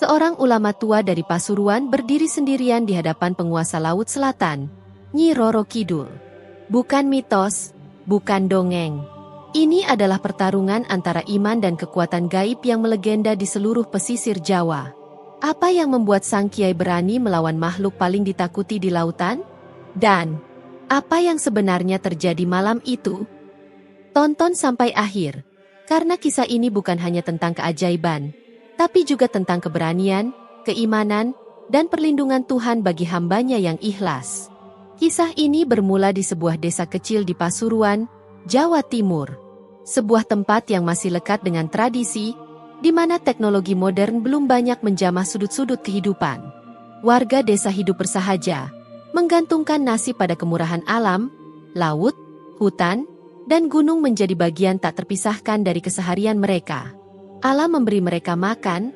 Seorang ulama tua dari Pasuruan berdiri sendirian di hadapan penguasa Laut Selatan, Nyi Roro Kidul. Bukan mitos, bukan dongeng. Ini adalah pertarungan antara iman dan kekuatan gaib yang melegenda di seluruh pesisir Jawa. Apa yang membuat sang kiai berani melawan makhluk paling ditakuti di lautan? Dan apa yang sebenarnya terjadi malam itu? Tonton sampai akhir, karena kisah ini bukan hanya tentang keajaiban, tapi juga tentang keberanian, keimanan, dan perlindungan Tuhan bagi hambanya yang ikhlas. Kisah ini bermula di sebuah desa kecil di Pasuruan, Jawa Timur. Sebuah tempat yang masih lekat dengan tradisi, di mana teknologi modern belum banyak menjamah sudut-sudut kehidupan. Warga desa hidup bersahaja, menggantungkan nasib pada kemurahan alam, laut, hutan, dan gunung menjadi bagian tak terpisahkan dari keseharian mereka. Alam memberi mereka makan,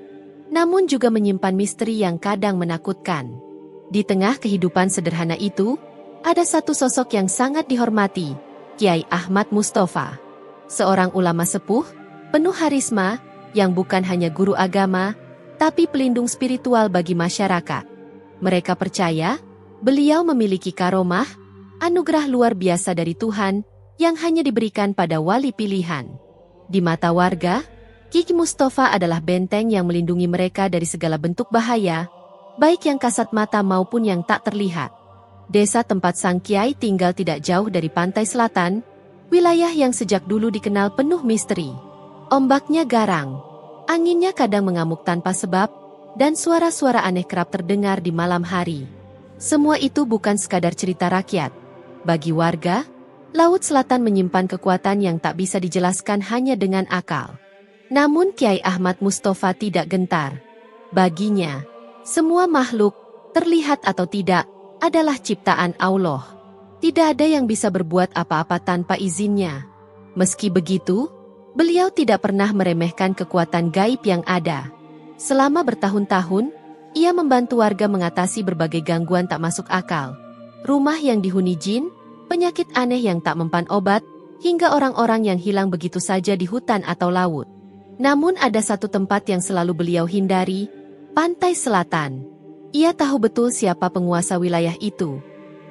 namun juga menyimpan misteri yang kadang menakutkan. Di tengah kehidupan sederhana itu, ada satu sosok yang sangat dihormati, Kiai Ahmad Mustofa. Seorang ulama sepuh, penuh harisma, yang bukan hanya guru agama, tapi pelindung spiritual bagi masyarakat. Mereka percaya, beliau memiliki karomah, anugerah luar biasa dari Tuhan, yang hanya diberikan pada wali pilihan. Di mata warga, Kiai Mustofa adalah benteng yang melindungi mereka dari segala bentuk bahaya, baik yang kasat mata maupun yang tak terlihat. Desa tempat sang kiai tinggal tidak jauh dari pantai selatan, wilayah yang sejak dulu dikenal penuh misteri. Ombaknya garang, anginnya kadang mengamuk tanpa sebab, dan suara-suara aneh kerap terdengar di malam hari. Semua itu bukan sekadar cerita rakyat. Bagi warga, Laut Selatan menyimpan kekuatan yang tak bisa dijelaskan hanya dengan akal. Namun Kiai Ahmad Mustofa tidak gentar. Baginya, semua makhluk, terlihat atau tidak, adalah ciptaan Allah. Tidak ada yang bisa berbuat apa-apa tanpa izinnya. Meski begitu, beliau tidak pernah meremehkan kekuatan gaib yang ada. Selama bertahun-tahun, ia membantu warga mengatasi berbagai gangguan tak masuk akal. Rumah yang dihuni jin, penyakit aneh yang tak mempan obat, hingga orang-orang yang hilang begitu saja di hutan atau laut. Namun ada satu tempat yang selalu beliau hindari, pantai selatan. Ia tahu betul siapa penguasa wilayah itu.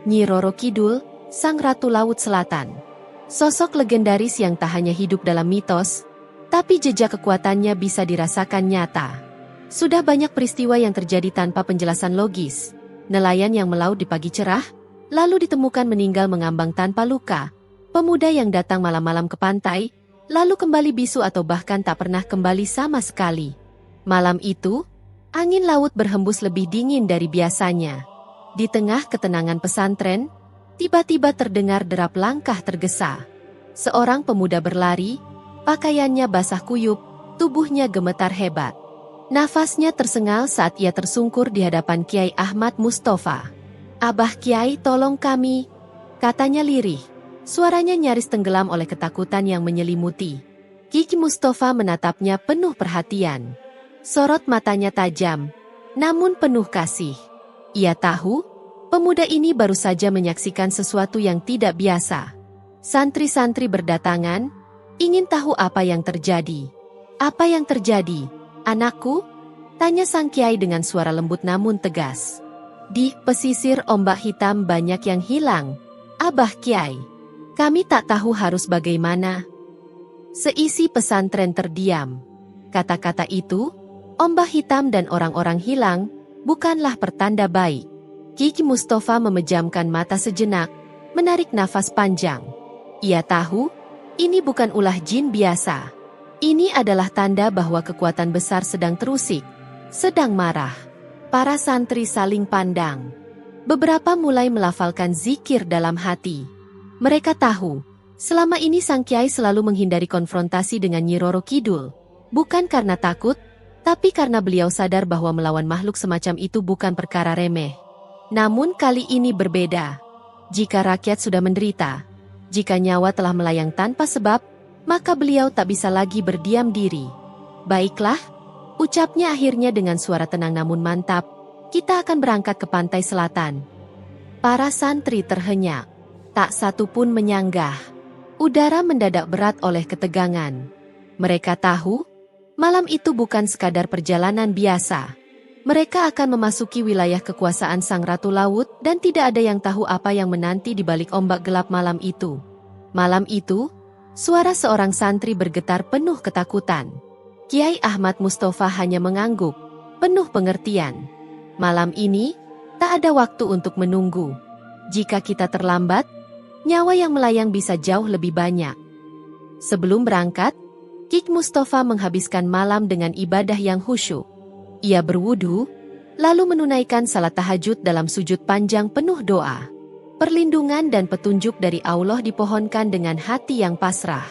Nyi Roro Kidul, Sang Ratu Laut Selatan. Sosok legendaris yang tak hanya hidup dalam mitos, tapi jejak kekuatannya bisa dirasakan nyata. Sudah banyak peristiwa yang terjadi tanpa penjelasan logis. Nelayan yang melaut di pagi cerah, lalu ditemukan meninggal mengambang tanpa luka. Pemuda yang datang malam-malam ke pantai, lalu kembali bisu atau bahkan tak pernah kembali sama sekali. Malam itu, angin laut berhembus lebih dingin dari biasanya. Di tengah ketenangan pesantren, tiba-tiba terdengar derap langkah tergesa. Seorang pemuda berlari, pakaiannya basah kuyup, tubuhnya gemetar hebat. Nafasnya tersengal saat ia tersungkur di hadapan Kiai Ahmad Mustofa. "Abah Kiai, tolong kami," katanya lirih. Suaranya nyaris tenggelam oleh ketakutan yang menyelimuti. Kiai Mustofa menatapnya penuh perhatian. Sorot matanya tajam, namun penuh kasih. Ia tahu, pemuda ini baru saja menyaksikan sesuatu yang tidak biasa. Santri-santri berdatangan, ingin tahu apa yang terjadi. "Apa yang terjadi, anakku?" tanya sang kiai dengan suara lembut namun tegas. "Di pesisir ombak hitam banyak yang hilang, Abah Kiai. Kami tak tahu harus bagaimana." Seisi pesantren terdiam. Kata-kata itu, ombak hitam dan orang-orang hilang, bukanlah pertanda baik. Kiai Mustofa memejamkan mata sejenak, menarik nafas panjang. Ia tahu, ini bukan ulah jin biasa. Ini adalah tanda bahwa kekuatan besar sedang terusik, sedang marah. Para santri saling pandang. Beberapa mulai melafalkan zikir dalam hati. Mereka tahu, selama ini sang kiai selalu menghindari konfrontasi dengan Nyi Roro Kidul. Bukan karena takut, tapi karena beliau sadar bahwa melawan makhluk semacam itu bukan perkara remeh. Namun kali ini berbeda. Jika rakyat sudah menderita, jika nyawa telah melayang tanpa sebab, maka beliau tak bisa lagi berdiam diri. "Baiklah," ucapnya akhirnya dengan suara tenang namun mantap, "kita akan berangkat ke pantai selatan." Para santri terhenyak. Tak satu pun menyanggah. Udara mendadak berat oleh ketegangan. Mereka tahu, malam itu bukan sekadar perjalanan biasa. Mereka akan memasuki wilayah kekuasaan Sang Ratu Laut dan tidak ada yang tahu apa yang menanti di balik ombak gelap malam itu. Malam itu, suara seorang santri bergetar penuh ketakutan. Kiai Ahmad Mustafa hanya mengangguk, penuh pengertian. Malam ini, tak ada waktu untuk menunggu. Jika kita terlambat, nyawa yang melayang bisa jauh lebih banyak. Sebelum berangkat, Kiai Mustafa menghabiskan malam dengan ibadah yang khusyuk. Ia berwudu, lalu menunaikan salat tahajud dalam sujud panjang penuh doa. Perlindungan dan petunjuk dari Allah dipohonkan dengan hati yang pasrah.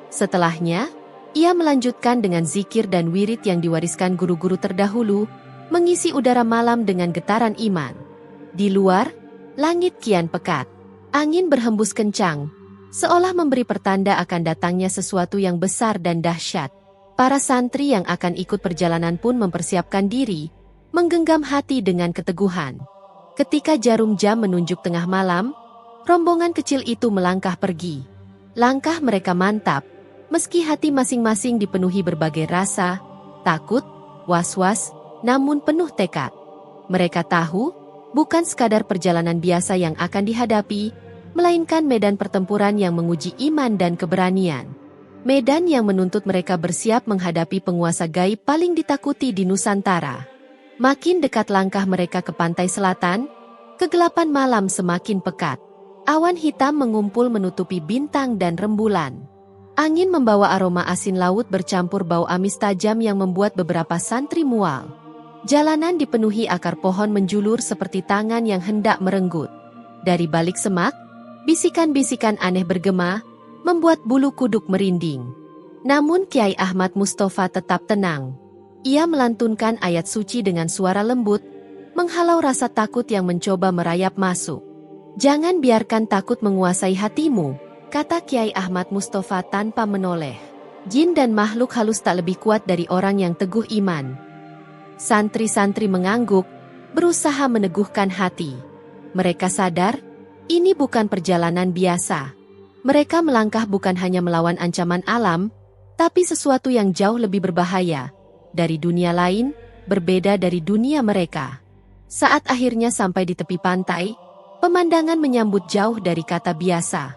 Setelahnya, ia melanjutkan dengan zikir dan wirid yang diwariskan guru-guru terdahulu, mengisi udara malam dengan getaran iman. Di luar, langit kian pekat. Angin berhembus kencang, seolah memberi pertanda akan datangnya sesuatu yang besar dan dahsyat. Para santri yang akan ikut perjalanan pun mempersiapkan diri, menggenggam hati dengan keteguhan. Ketika jarum jam menunjuk tengah malam, rombongan kecil itu melangkah pergi. Langkah mereka mantap, meski hati masing-masing dipenuhi berbagai rasa, takut, was-was, namun penuh tekad. Mereka tahu, bukan sekadar perjalanan biasa yang akan dihadapi, melainkan medan pertempuran yang menguji iman dan keberanian. Medan yang menuntut mereka bersiap menghadapi penguasa gaib paling ditakuti di Nusantara. Makin dekat langkah mereka ke pantai selatan, kegelapan malam semakin pekat. Awan hitam mengumpul menutupi bintang dan rembulan. Angin membawa aroma asin laut bercampur bau amis tajam yang membuat beberapa santri mual. Jalanan dipenuhi akar pohon menjulur seperti tangan yang hendak merenggut. Dari balik semak, bisikan-bisikan aneh bergema, membuat bulu kuduk merinding. Namun Kiai Ahmad Mustafa tetap tenang. Ia melantunkan ayat suci dengan suara lembut, menghalau rasa takut yang mencoba merayap masuk. "Jangan biarkan takut menguasai hatimu," kata Kiai Ahmad Mustafa tanpa menoleh. "Jin dan makhluk halus tak lebih kuat dari orang yang teguh iman." Santri-santri mengangguk, berusaha meneguhkan hati. Mereka sadar, ini bukan perjalanan biasa. Mereka melangkah bukan hanya melawan ancaman alam, tapi sesuatu yang jauh lebih berbahaya, dari dunia lain, berbeda dari dunia mereka. Saat akhirnya sampai di tepi pantai, pemandangan menyambut jauh dari kata biasa.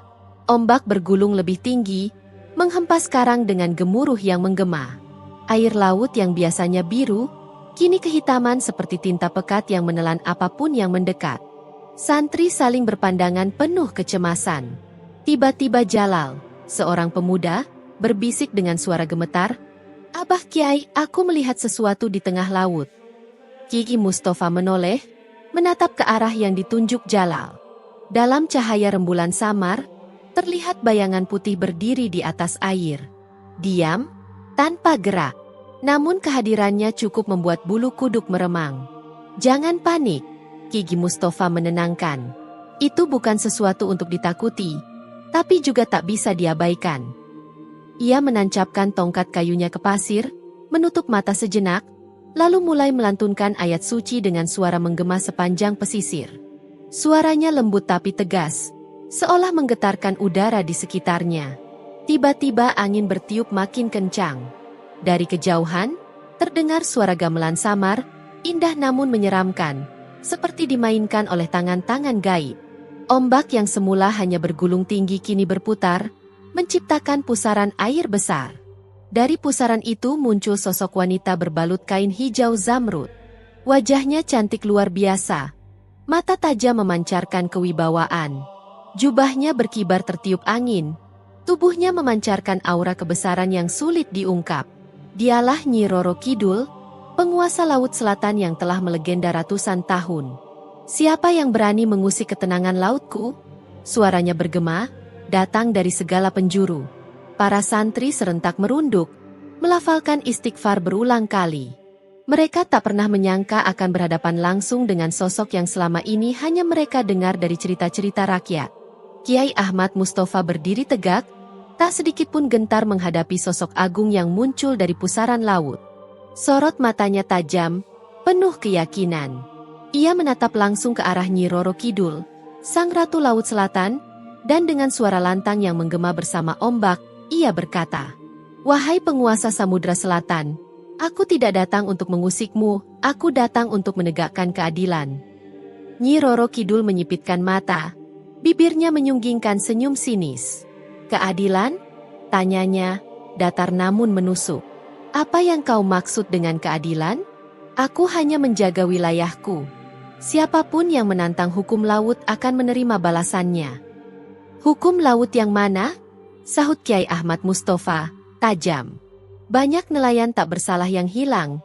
Ombak bergulung lebih tinggi, menghempas karang dengan gemuruh yang menggema. Air laut yang biasanya biru, kini kehitaman seperti tinta pekat yang menelan apapun yang mendekat. Santri saling berpandangan penuh kecemasan. Tiba-tiba Jalal, seorang pemuda, berbisik dengan suara gemetar, "Abah Kiai, aku melihat sesuatu di tengah laut." Kiai Mustafa menoleh, menatap ke arah yang ditunjuk Jalal. Dalam cahaya rembulan samar, terlihat bayangan putih berdiri di atas air. Diam, tanpa gerak. Namun kehadirannya cukup membuat bulu kuduk meremang. "Jangan panik," Kiai Mustafa menenangkan. "Itu bukan sesuatu untuk ditakuti, tapi juga tak bisa diabaikan." Ia menancapkan tongkat kayunya ke pasir, menutup mata sejenak, lalu mulai melantunkan ayat suci dengan suara menggema sepanjang pesisir. Suaranya lembut tapi tegas, seolah menggetarkan udara di sekitarnya. Tiba-tiba angin bertiup makin kencang. Dari kejauhan, terdengar suara gamelan samar, indah namun menyeramkan, seperti dimainkan oleh tangan-tangan gaib. Ombak yang semula hanya bergulung tinggi kini berputar, menciptakan pusaran air besar. Dari pusaran itu muncul sosok wanita berbalut kain hijau zamrud. Wajahnya cantik luar biasa. Mata tajam memancarkan kewibawaan. Jubahnya berkibar tertiup angin. Tubuhnya memancarkan aura kebesaran yang sulit diungkap. Dialah Nyi Roro Kidul, penguasa Laut Selatan yang telah melegenda ratusan tahun. "Siapa yang berani mengusik ketenangan lautku?" Suaranya bergema, datang dari segala penjuru. Para santri serentak merunduk, melafalkan istighfar berulang kali. Mereka tak pernah menyangka akan berhadapan langsung dengan sosok yang selama ini hanya mereka dengar dari cerita-cerita rakyat. Kiai Ahmad Mustafa berdiri tegak, tak sedikit pun gentar menghadapi sosok agung yang muncul dari pusaran laut. Sorot matanya tajam, penuh keyakinan. Ia menatap langsung ke arah Nyi Roro Kidul, Sang Ratu Laut Selatan, dan dengan suara lantang yang menggema bersama ombak, ia berkata, "Wahai penguasa Samudra Selatan, Aku tidak datang untuk mengusikmu, aku datang untuk menegakkan keadilan. Nyi Roro Kidul menyipitkan mata, bibirnya menyunggingkan senyum sinis. Keadilan? Tanyanya, datar namun menusuk. Apa yang kau maksud dengan keadilan? Aku hanya menjaga wilayahku. Siapapun yang menantang hukum laut akan menerima balasannya. Hukum laut yang mana? Sahut Kiai Ahmad Mustafa, tajam. Banyak nelayan tak bersalah yang hilang.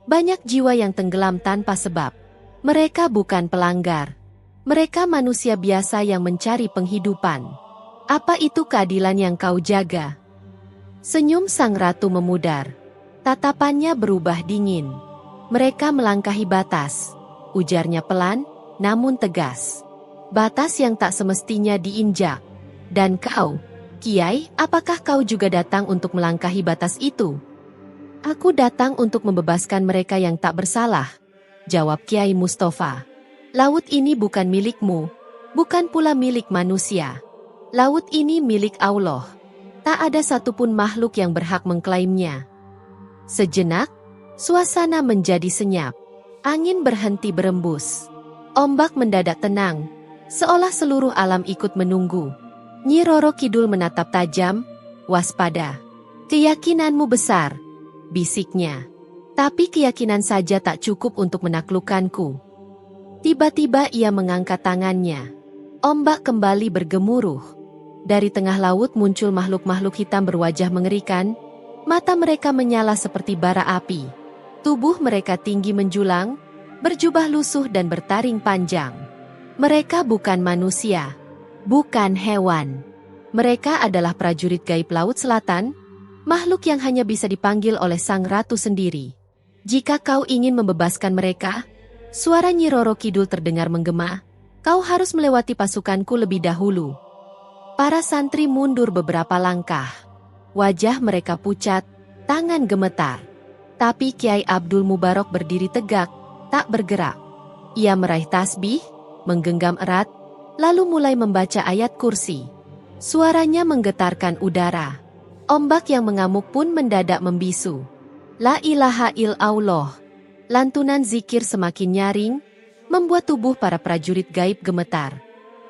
Banyak jiwa yang tenggelam tanpa sebab. Mereka bukan pelanggar. Mereka manusia biasa yang mencari penghidupan. Apa itu keadilan yang kau jaga? Senyum sang ratu memudar. Tatapannya berubah dingin. Mereka melangkahi batas. Ujarnya pelan, namun tegas. Batas yang tak semestinya diinjak. Dan kau, Kiai, apakah kau juga datang untuk melangkahi batas itu? Aku datang untuk membebaskan mereka yang tak bersalah, jawab Kiai Mustafa. Laut ini bukan milikmu, bukan pula milik manusia. Laut ini milik Allah. Tak ada satupun makhluk yang berhak mengklaimnya. Sejenak, suasana menjadi senyap. Angin berhenti berembus. Ombak mendadak tenang, seolah seluruh alam ikut menunggu. Nyi Roro Kidul menatap tajam, waspada. Keyakinanmu besar, bisiknya. Tapi keyakinan saja tak cukup untuk menaklukkanku. Tiba-tiba ia mengangkat tangannya. Ombak kembali bergemuruh. Dari tengah laut muncul makhluk-makhluk hitam berwajah mengerikan. Mata mereka menyala seperti bara api. Tubuh mereka tinggi menjulang, berjubah lusuh dan bertaring panjang. Mereka bukan manusia. Bukan hewan. Mereka adalah prajurit gaib Laut Selatan, makhluk yang hanya bisa dipanggil oleh sang ratu sendiri. Jika kau ingin membebaskan mereka, suara Nyi Roro Kidul terdengar menggema, kau harus melewati pasukanku lebih dahulu. Para santri mundur beberapa langkah. Wajah mereka pucat, tangan gemetar. Tapi Kiai Abdul Mubarok berdiri tegak, tak bergerak. Ia meraih tasbih, menggenggam erat, lalu mulai membaca ayat kursi. Suaranya menggetarkan udara. Ombak yang mengamuk pun mendadak membisu. La ilaha illallah. Lantunan zikir semakin nyaring, membuat tubuh para prajurit gaib gemetar.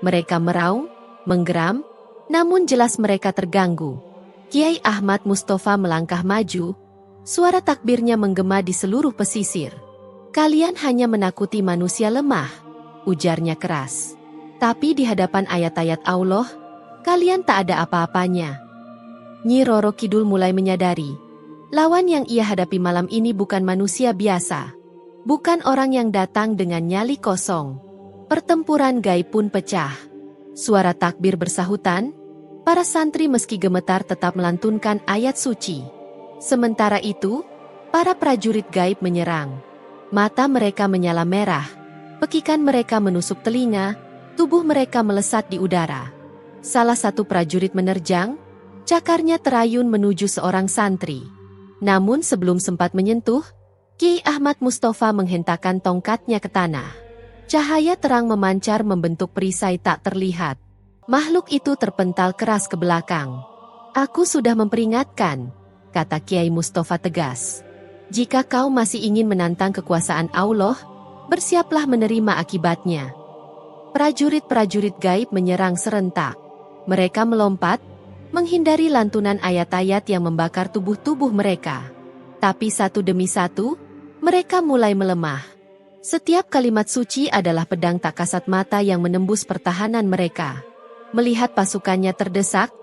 Mereka meraung, menggeram, namun jelas mereka terganggu. Kiai Ahmad Mustafa melangkah maju, suara takbirnya menggema di seluruh pesisir. Kalian hanya menakuti manusia lemah, ujarnya keras. Tapi di hadapan ayat-ayat Allah, kalian tak ada apa-apanya. Nyi Roro Kidul mulai menyadari, lawan yang ia hadapi malam ini bukan manusia biasa. Bukan orang yang datang dengan nyali kosong. Pertempuran gaib pun pecah. Suara takbir bersahutan, para santri meski gemetar tetap melantunkan ayat suci. Sementara itu, para prajurit gaib menyerang. Mata mereka menyala merah, pekikan mereka menusuk telinga, tubuh mereka melesat di udara. Salah satu prajurit menerjang, cakarnya terayun menuju seorang santri. Namun sebelum sempat menyentuh, Kiai Ahmad Mustafa menghentakkan tongkatnya ke tanah. Cahaya terang memancar membentuk perisai tak terlihat. Makhluk itu terpental keras ke belakang. Aku sudah memperingatkan, kata Kiai Mustafa tegas. Jika kau masih ingin menantang kekuasaan Allah, bersiaplah menerima akibatnya. Prajurit-prajurit gaib menyerang serentak. Mereka melompat, menghindari lantunan ayat-ayat yang membakar tubuh-tubuh mereka. Tapi satu demi satu, mereka mulai melemah. Setiap kalimat suci adalah pedang tak kasat mata yang menembus pertahanan mereka. Melihat pasukannya terdesak,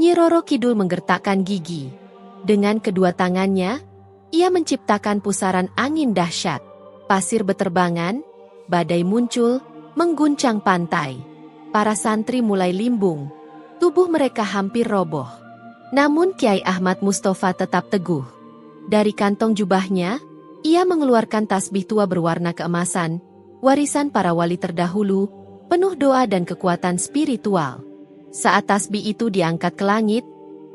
Nyi Roro Kidul menggertakkan gigi. Dengan kedua tangannya, ia menciptakan pusaran angin dahsyat. Pasir beterbangan, badai muncul, mengguncang pantai. Para santri mulai limbung. Tubuh mereka hampir roboh. Namun Kiai Ahmad Mustafa tetap teguh. Dari kantong jubahnya, ia mengeluarkan tasbih tua berwarna keemasan, warisan para wali terdahulu, penuh doa dan kekuatan spiritual. Saat tasbih itu diangkat ke langit,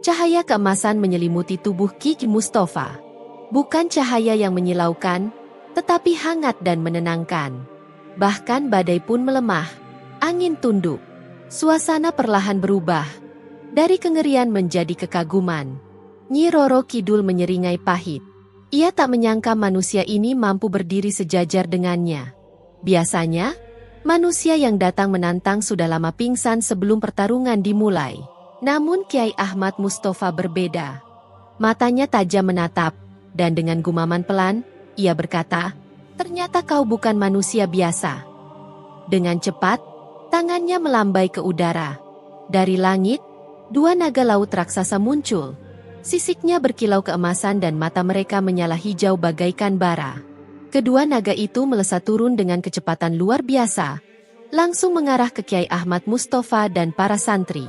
cahaya keemasan menyelimuti tubuh Kiai Mustafa. Bukan cahaya yang menyilaukan, tetapi hangat dan menenangkan. Bahkan badai pun melemah, angin tunduk. Suasana perlahan berubah. Dari kengerian menjadi kekaguman. Nyi Roro Kidul menyeringai pahit. Ia tak menyangka manusia ini mampu berdiri sejajar dengannya. Biasanya, manusia yang datang menantang sudah lama pingsan sebelum pertarungan dimulai. Namun Kiai Ahmad Mustafa berbeda. Matanya tajam menatap, dan dengan gumaman pelan, ia berkata, "Ternyata kau bukan manusia biasa." Dengan cepat, tangannya melambai ke udara. Dari langit, dua naga laut raksasa muncul. Sisiknya berkilau keemasan dan mata mereka menyala hijau bagaikan bara. Kedua naga itu melesat turun dengan kecepatan luar biasa, langsung mengarah ke Kiai Ahmad Mustafa dan para santri.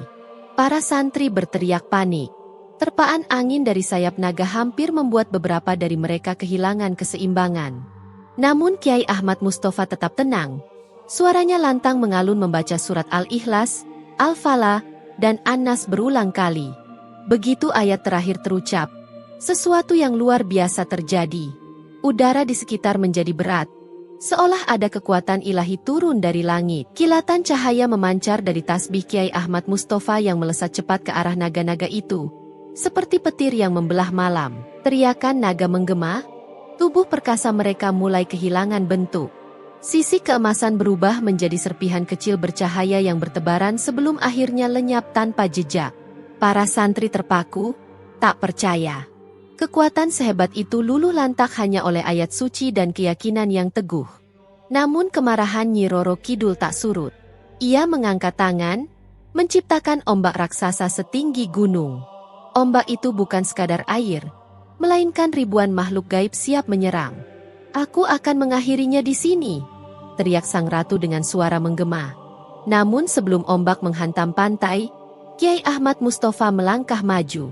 Para santri berteriak panik. Terpaan angin dari sayap naga hampir membuat beberapa dari mereka kehilangan keseimbangan. Namun Kiai Ahmad Mustafa tetap tenang. Suaranya lantang mengalun membaca surat Al-Ikhlas, Al-Falah, dan An-Nas berulang kali. Begitu ayat terakhir terucap, sesuatu yang luar biasa terjadi. Udara di sekitar menjadi berat, seolah ada kekuatan ilahi turun dari langit. Kilatan cahaya memancar dari tasbih Kiai Ahmad Mustafa yang melesat cepat ke arah naga-naga itu. Seperti petir yang membelah malam, teriakan naga menggema, tubuh perkasa mereka mulai kehilangan bentuk. Sisi keemasan berubah menjadi serpihan kecil bercahaya yang bertebaran sebelum akhirnya lenyap tanpa jejak. Para santri terpaku, tak percaya. Kekuatan sehebat itu luluh lantak hanya oleh ayat suci dan keyakinan yang teguh. Namun kemarahan Nyi Roro Kidul tak surut. Ia mengangkat tangan, menciptakan ombak raksasa setinggi gunung. Ombak itu bukan sekadar air, melainkan ribuan makhluk gaib siap menyerang. "Aku akan mengakhirinya di sini," teriak sang ratu dengan suara menggema. Namun sebelum ombak menghantam pantai, Kiai Ahmad Mustafa melangkah maju.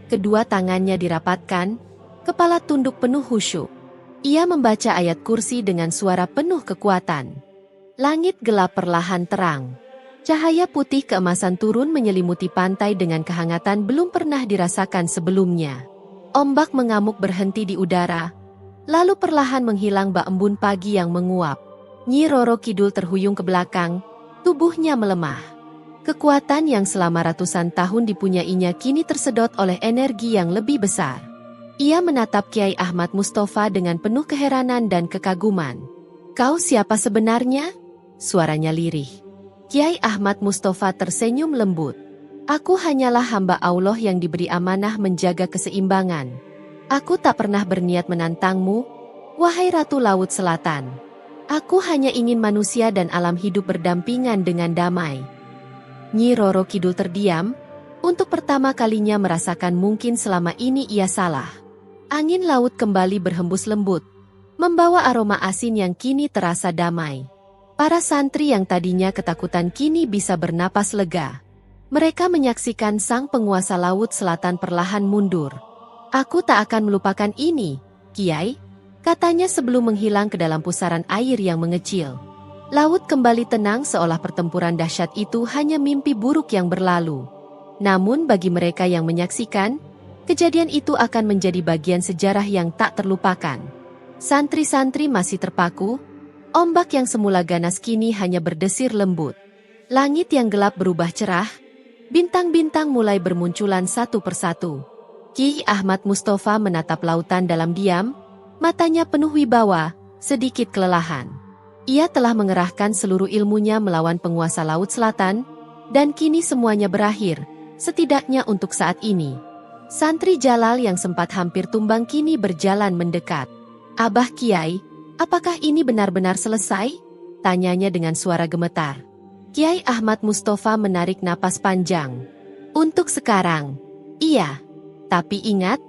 Kedua tangannya dirapatkan, kepala tunduk penuh khusyuk. Ia membaca ayat kursi dengan suara penuh kekuatan. Langit gelap perlahan terang. Cahaya putih keemasan turun menyelimuti pantai dengan kehangatan belum pernah dirasakan sebelumnya. Ombak mengamuk berhenti di udara, lalu perlahan menghilang bak embun pagi yang menguap. Nyi Roro Kidul terhuyung ke belakang, tubuhnya melemah. Kekuatan yang selama ratusan tahun dipunyainya kini tersedot oleh energi yang lebih besar. Ia menatap Kiai Ahmad Mustafa dengan penuh keheranan dan kekaguman. "Kau siapa sebenarnya?" Suaranya lirih. Kiai Ahmad Mustafa tersenyum lembut. "Aku hanyalah hamba Allah yang diberi amanah menjaga keseimbangan. Aku tak pernah berniat menantangmu, wahai Ratu Laut Selatan. Aku hanya ingin manusia dan alam hidup berdampingan dengan damai." Nyi Roro Kidul terdiam, untuk pertama kalinya merasakan mungkin selama ini ia salah. Angin laut kembali berhembus lembut, membawa aroma asin yang kini terasa damai. Para santri yang tadinya ketakutan kini bisa bernapas lega. Mereka menyaksikan sang penguasa laut selatan perlahan mundur. "Aku tak akan melupakan ini, Kiai," katanya sebelum menghilang ke dalam pusaran air yang mengecil. Laut kembali tenang seolah pertempuran dahsyat itu hanya mimpi buruk yang berlalu. Namun bagi mereka yang menyaksikan, kejadian itu akan menjadi bagian sejarah yang tak terlupakan. Santri-santri masih terpaku, ombak yang semula ganas kini hanya berdesir lembut. Langit yang gelap berubah cerah, bintang-bintang mulai bermunculan satu persatu. Kiai Ahmad Mustafa menatap lautan dalam diam, matanya penuh wibawa, sedikit kelelahan. Ia telah mengerahkan seluruh ilmunya melawan penguasa Laut Selatan, dan kini semuanya berakhir, setidaknya untuk saat ini. Santri Jalal yang sempat hampir tumbang kini berjalan mendekat. "Abah Kiai, apakah ini benar-benar selesai?" tanyanya dengan suara gemetar. Kiai Ahmad Mustafa menarik napas panjang. "Untuk sekarang, iya. Tapi ingat,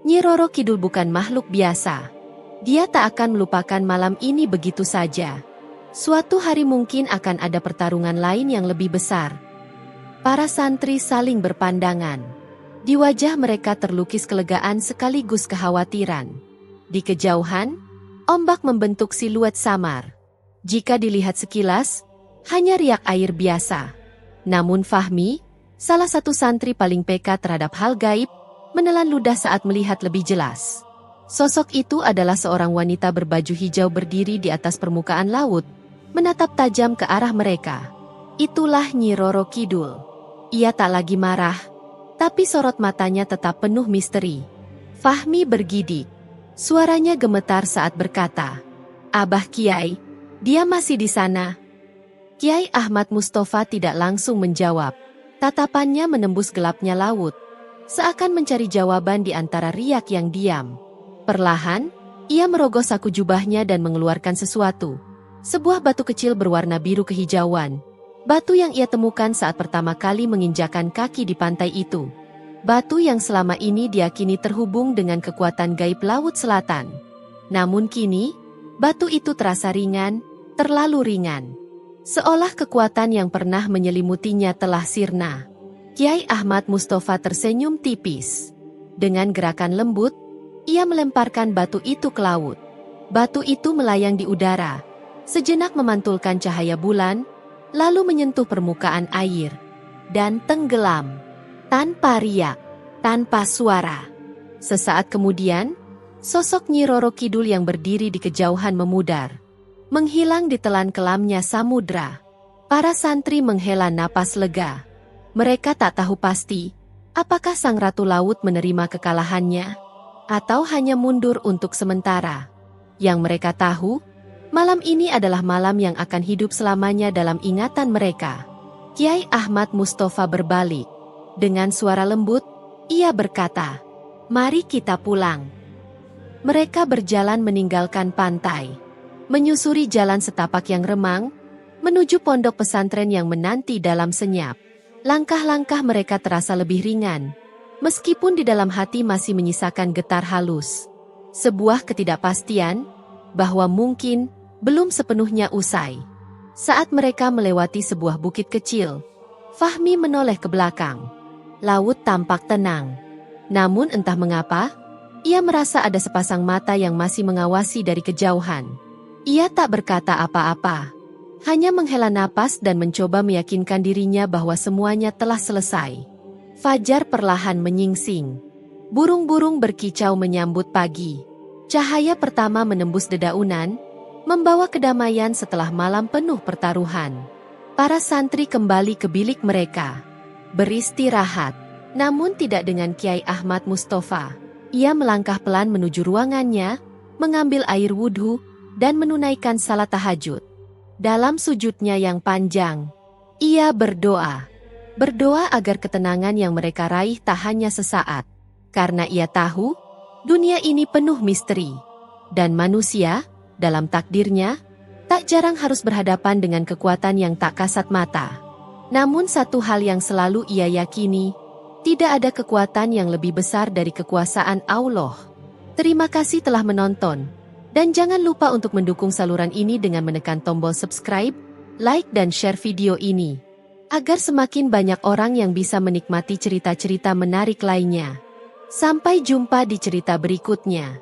Nyi Roro Kidul bukan makhluk biasa. Dia tak akan melupakan malam ini begitu saja. Suatu hari mungkin akan ada pertarungan lain yang lebih besar." Para santri saling berpandangan. Di wajah mereka terlukis kelegaan sekaligus kekhawatiran. Di kejauhan, ombak membentuk siluet samar. Jika dilihat sekilas, hanya riak air biasa. Namun Fahmi, salah satu santri paling peka terhadap hal gaib, menelan ludah saat melihat lebih jelas. Sosok itu adalah seorang wanita berbaju hijau berdiri di atas permukaan laut, menatap tajam ke arah mereka. Itulah Nyi Roro Kidul. Ia tak lagi marah, tapi sorot matanya tetap penuh misteri. Fahmi bergidik. Suaranya gemetar saat berkata, "Abah Kiai, dia masih di sana." Kiai Ahmad Mustafa tidak langsung menjawab. Tatapannya menembus gelapnya laut, seakan mencari jawaban di antara riak yang diam. Perlahan, ia merogoh saku jubahnya dan mengeluarkan sesuatu. Sebuah batu kecil berwarna biru kehijauan. Batu yang ia temukan saat pertama kali menginjakan kaki di pantai itu. Batu yang selama ini diyakini terhubung dengan kekuatan gaib Laut Selatan. Namun kini, batu itu terasa ringan, terlalu ringan. Seolah kekuatan yang pernah menyelimutinya telah sirna. Kiai Ahmad Mustafa tersenyum tipis. Dengan gerakan lembut, ia melemparkan batu itu ke laut. Batu itu melayang di udara, sejenak memantulkan cahaya bulan, lalu menyentuh permukaan air, dan tenggelam. Tanpa riak, tanpa suara. Sesaat kemudian, sosok Nyi Roro Kidul yang berdiri di kejauhan memudar, menghilang di telan kelamnya samudra. Para santri menghela napas lega. Mereka tak tahu pasti, apakah Sang Ratu Laut menerima kekalahannya, atau hanya mundur untuk sementara. Yang mereka tahu, malam ini adalah malam yang akan hidup selamanya dalam ingatan mereka. Kiai Ahmad Mustafa berbalik. Dengan suara lembut, ia berkata, "Mari kita pulang." Mereka berjalan meninggalkan pantai, menyusuri jalan setapak yang remang, menuju pondok pesantren yang menanti dalam senyap. Langkah-langkah mereka terasa lebih ringan, meskipun di dalam hati masih menyisakan getar halus. Sebuah ketidakpastian, bahwa mungkin belum sepenuhnya usai. Saat mereka melewati sebuah bukit kecil, Fahmi menoleh ke belakang. Laut tampak tenang. Namun entah mengapa, ia merasa ada sepasang mata yang masih mengawasi dari kejauhan. Ia tak berkata apa-apa, hanya menghela napas dan mencoba meyakinkan dirinya bahwa semuanya telah selesai. Fajar perlahan menyingsing. Burung-burung berkicau menyambut pagi. Cahaya pertama menembus dedaunan, membawa kedamaian setelah malam penuh pertaruhan. Para santri kembali ke bilik mereka, beristirahat, namun tidak dengan Kiai Ahmad Mustafa. Ia melangkah pelan menuju ruangannya, mengambil air wudhu, dan menunaikan salat tahajud. Dalam sujudnya yang panjang, ia berdoa. Berdoa agar ketenangan yang mereka raih tak hanya sesaat. Karena ia tahu, dunia ini penuh misteri. Dan manusia, dalam takdirnya, tak jarang harus berhadapan dengan kekuatan yang tak kasat mata. Namun satu hal yang selalu ia yakini, tidak ada kekuatan yang lebih besar dari kekuasaan Allah. Terima kasih telah menonton. Dan jangan lupa untuk mendukung saluran ini dengan menekan tombol subscribe, like dan share video ini. Agar semakin banyak orang yang bisa menikmati cerita-cerita menarik lainnya. Sampai jumpa di cerita berikutnya.